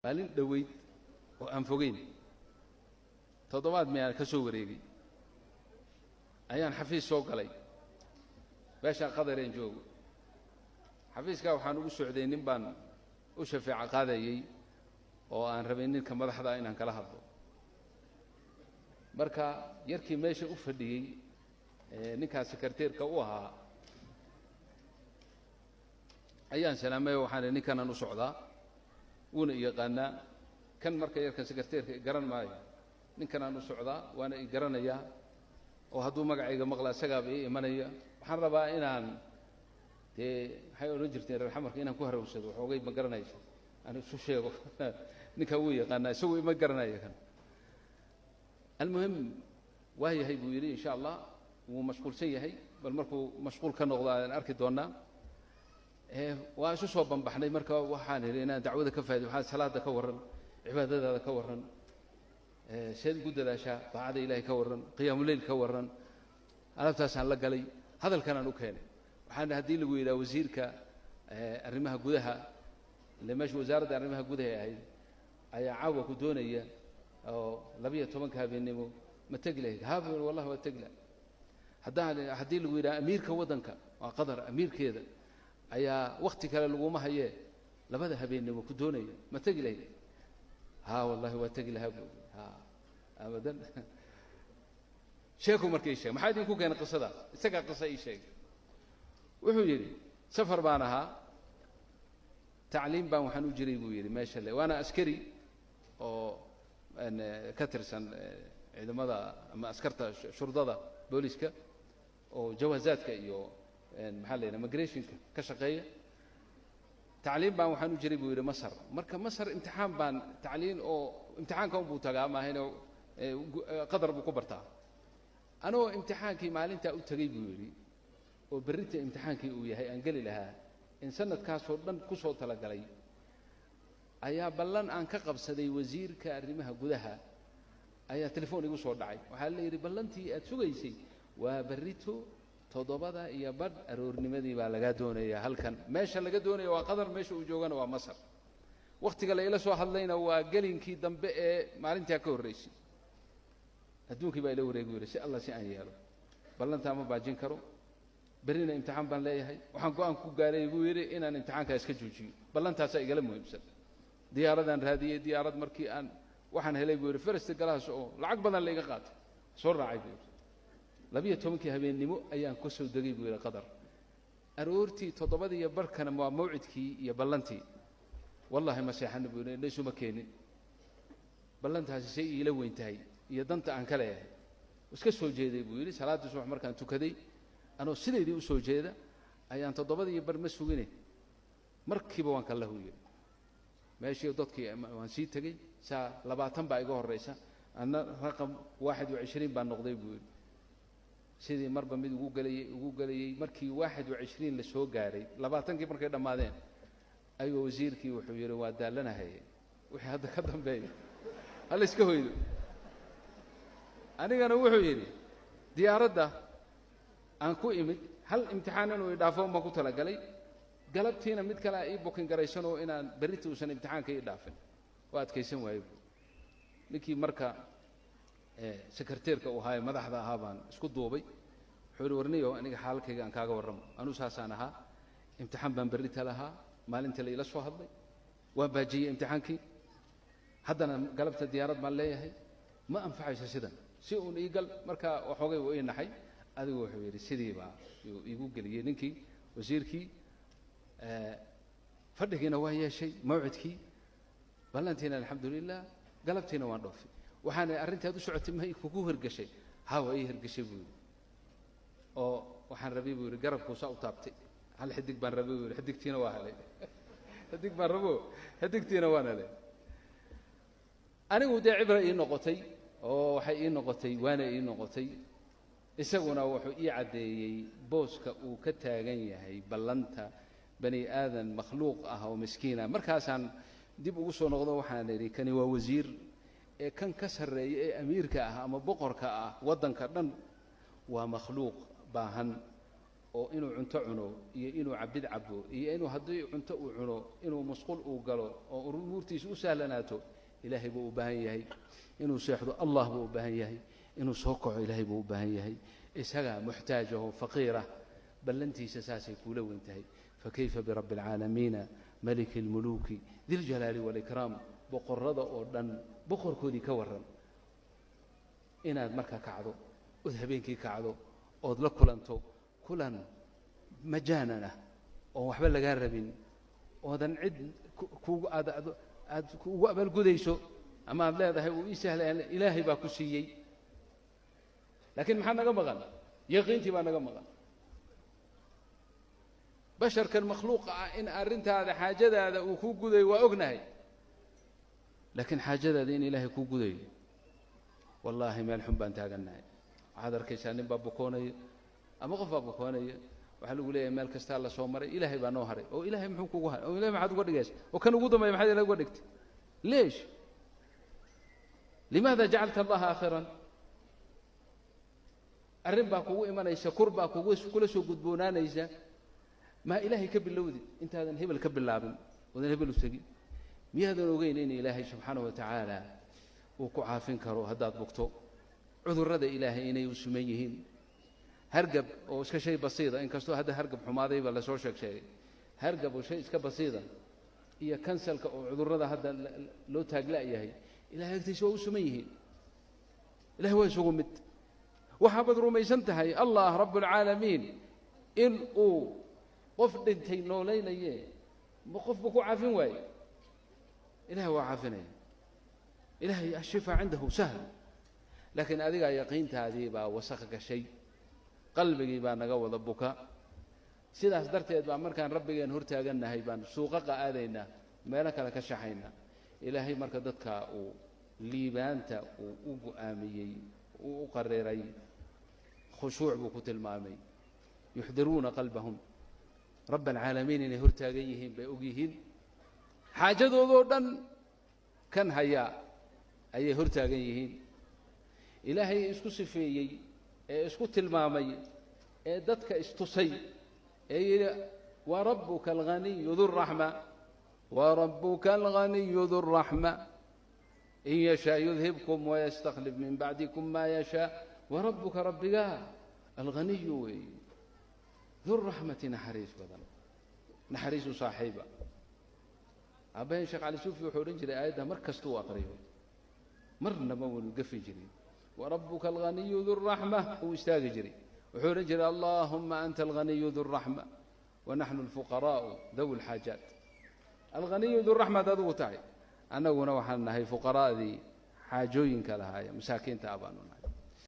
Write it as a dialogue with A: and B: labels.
A: maalin dhaweyd oo aan fogeyn toddobaad meel ka soo wareegay ayaan xafiis soo galay beesha qadareen joogo xafiiska waxaan ugu socday nin baan u shafaaca qaadayay oo aan rabay ninka madaxda inaan kala hadlo marka yarkii meesha u fadhiyay ninka sekreteerka u ahaa ayaan salaamay waxaan ninkan u socdaa una yaqaana kan marka yarkan sekreteerka garan maayo ninkan aan u socdaa waana i garanaya oo hadduu magacayga maqla isagaa bay imanaya waxaan rabaa inaan waxay oran jirteen reer xamarka inaan ku harawsado waxoogay ma garanaysa aan isu sheego ninka wuu yaqaanaa isagu ima garanaya kan almuhim waa yahay buu yidhi insha allah wuu mashquulsan yahay bal markuu mashquul ka noqdo aan arki doonaa waa isu soo banbaxnay marka waxaan idhi inaan dacwada ka faa'iido waxaan salaada ka warran cibaadadaada ka warran sheed ugu dadaashaa daacada ilaahay ka warran qiyaamuleyl ka warran alaabtaasaan la galay hadalkanaan u keenay waxaan haddii lagu yidhaha wasiirka arrimaha gudaha ile meesha wasaaradda arrimaha gudaha ahayd ayaa caawa ku doonaya oo 12 habeenimo ma tegi lahayd haabeen wallahi waa tegi lahayd haddii lagu yidhaha amiirka waddanka waa qadar amiirkeeda ayaa waqti kale laguma hayee 2 habeenimo ku doonaya ma tegi lahayd ها والله واتقي لها ها ابدا شيخو markay sheeg maxaa idin ku keenay qisada isaga qisa ii sheeg wuxuu yiri safar baan ahaa tacliim baan waxaan u jiray buu yiri meesha le waana askari oo ka tirsan ciidamada ama askarta shurdada booliska oo jawaazaadka iyo maxaa la yiraahdaa migrationka ka shaqeeya تعليم بان waxaan u jiray buu yiri Masar marka Masar imtixaan baan tacliin oo imtixaanka uu tagaa ma ahayno qadar buu ku bartaa anoo imtixaankii maalinta u tagay buu yiri oo berrinta imtixaankii uu yahay aan gali lahaa in sanadkaas oo dhan ku soo tala galay ayaa ballan aan ka qabsaday wasiirka arrimaha gudaha ayaa telefoon igu soo dhacay waxa la yiri ballantii aad sugaysay waa berrito todobada iyo bad aroornimadii baa laga doonayaa halkan meesha laga doonayo waa qadar meesha uu joogana waa Masar waqtiga la ila soo hadlayna waa galinkii dambe ee maalintii ka horeysay adduunkii baa ila wareegay si Allah si aan yeelo ballanta ma baajin karo berina imtixaan baan leeyahay waxaan go'aan ku gaaray buu yiri inaan imtixaanka iska joojiyo ballantaas ay igala muhiimsan diyaaradan raadiyay diyaarad markii aan waxaan helay buu yiri first class oo lacag badan la iga qaatay soo raacay buu 12 habeenimo ayaan ku soo dagay buu yiri qadar aroortii 7 iyo barkana waa mawcidkii iyo ballantii wallahi ma seexan buu yiri leeso ma keenin ballantaasi si ila weyntahay iyo danta aan kale yahay iska soo jeeday buu yiri salaada subax markaan tukaday anoo sideedii u soo jeeda ayaan 7 iyo bar ma suginay markiiba waan kala huuyay meeshii dadkii waan sii tagay saa 20 baa iga horeysa ana raqam 21 baan noqday buu yiri sidii marba mid ugu galayay markii 21 la soo gaaray 20kii markay dhamaadeen ayuu wasiirkii wuxuu yiri waa daalanahay wixii hadda ka dambeeyay hal iska hoydo anigana wuxuu yiri diyaaradda aan ku imid hal imtixaan inuu dhaafo ma ku tala galay galabtiina mid kale ay booking garaysano inaan berrito uusan imtixaanka ii dhaafin waa adkaysan waayay ninkii marka sekreteerka uu haay madaxda ahaa baan isku duubay wuxuu warniyo aniga xaalkayga aan kaaga warramo anu saasaan ahaa imtixaan baan berrita lahaa maalinta la ila soo hadlay waa baajiyay imtixaankii haddana galabta diyaarad baan leeyahay ma anfacayso sidan si uu iigal marka waxoogay uu inaxay adigu wuxuu yiri sidii baa igu galiyay ninkii wasiirkii fadhigiina waa yeeshay mawcidkii ballantiina alxamdulillah galabtiina waan dhoofay waxaan arrintaad u socotay ma kugu hirgashay hawa ay hirgashay buu oo waxaan rabay buu garabku saa u taabtay hal xidig baan rabay buu xidigtiina waa helay xidig baan rabo xidigtiina waan helay anigu de cibra ii noqotay oo waxay ii noqotay waana ii noqotay isaguna wuxuu ii cadeeyay booska uu ka taagan yahay ballanta bani aadan makhluuq ah oo miskiina markaasaan dib ugu soo noqdo waxaan yiri kani waa wasiir ee kan ka sareeyay ee amiirka ah ama boqorka ah wadanka dhan waa makhluuq baahan oo inuu cunto cuno iyo inuu cabid cabo iyo inuu haddii cunto uu cuno inuu masquul uu galo oo umuurtiisa u sahlanaato ilaahay buu u baahan yahay inuu seexdo allah buu u baahan yahay inuu soo kaco ilaahay buu u baahan yahay isaga muxtaajahu faqiira ballantiisa saasay kula weyn tahay fakayfa birabbi alcaalamiina maliki almuluuki diljalaali waalikraam boqorrada oo dhan boqorkoodii ka warran inaad marka kacdo ood habeenkii kacdo ood la kulanto kulan majaanana oo waxba laga rabin oodan cid aad kugu abaalgudayso ama aad leedahay uu ii sahlan ilaahay baa ku siiyey laakiin maxaa naga maqan yaqiintii baa naga maqan basharkan makhluuqa ah in arrintaada xaajadaada uu ku gudayo waa ognahay laakiin xaajadaada in ilaahay ku gudayo wallaahi meel xun baan taagannahay waxaad arkaysaa nin baa bukoonaya ama qof baa bukoonaya waxaa lagu leeyahay meel kastaa la soo maray ilaahay baa noo haray oo ilaahay muxuu kugu haray oo ilaahay maxaad uga dhigaysa oo kan ugu dambeeya maxaad ilaahay uga dhigtay leesh limaada jacalta allaha aakhiran arrin baa kugu imanaysa kur baa kula soo gudboonaanaysa ما إلهي كبلودي أنت هذا هبل كبلابن وذا هبل وسجي ميهذا نوجين إن إلهي سبحانه وتعالى وكعافين كرو هدات بكتو عذر رد إلهي إني وسميهين هرجب أو شيء بسيط إن كستو هذا هرجب حماضي ولا سوشك شيء هرجب وشيء كبسيطة هي كنسل عذر رد هذا لو تاجلا يهي إلهي يكتشوا وسميهين إلهي هو يسوق مت وحفظ رومي سنتهي الله رب العالمين إن أو قف دنتي نولين يه قف بكو عافين واي إلهي هو عافين إلهي الشفاء عنده سهل لكن أذيك يقين تهذيبا وسخك شيء قلبي بان نقوض البكاء سيدا صدرت يدبا مركان ربي نهرتها قلنا هيبان سوقك آذينا مالك لك شحينا إلهي مركدتك ليبانتا وقاميي وقريري خشوع بكوت المامي يحضرون قلبهم رب العالمين إن هرتاجيهم بأوجيهن حاجة ذودن كان هيا أي هرتاجيهن إلهي إسكو سفيي إسكو تلمامي دتك استصي أي وربك الغني ذو الرحمة وربك الغني ذو الرحمة إن يشاء يذهبكم ويستخلف من بعدكم ما يشاء وربك ربك الغني ذو الرحمة نحريس بدن نحريس صاحبه أبين شيخ علي سوفي وحورين جري آياتها مركز تو أقريبا مرنا مول قفي جري وربك الغني ذو الرحمة ويستاق جري وحورين جري اللهم أنت الغني ذو الرحمة ونحن الفقراء ذو الحاجات الغني ذو الرحمة ذو تاعي أنا ونوحنا هي فقراء ذي حاجوين كلها مساكين تابانون